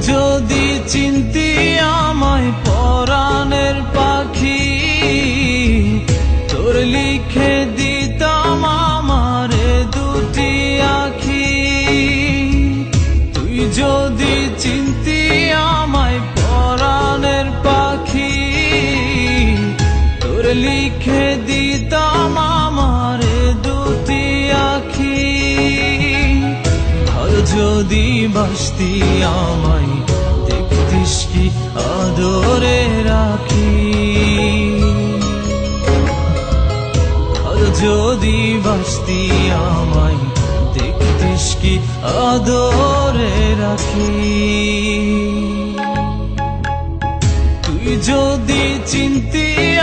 যদি চিনতি আমায় পরাণের পাখি, তোর লিখে দিতাম আমারে দুটি আখি। তুই যদি চিনতি আমায় পরাণের পাখি, তোর লিখে দিতাম আমারে দুটি আখি। আর যদি বাসতি আমায় দেখতিস কি আদরে রাখি। আর যদি বাসতি আমায় দেখতিস কি আদরে রাখি। তুই যদি চিনতি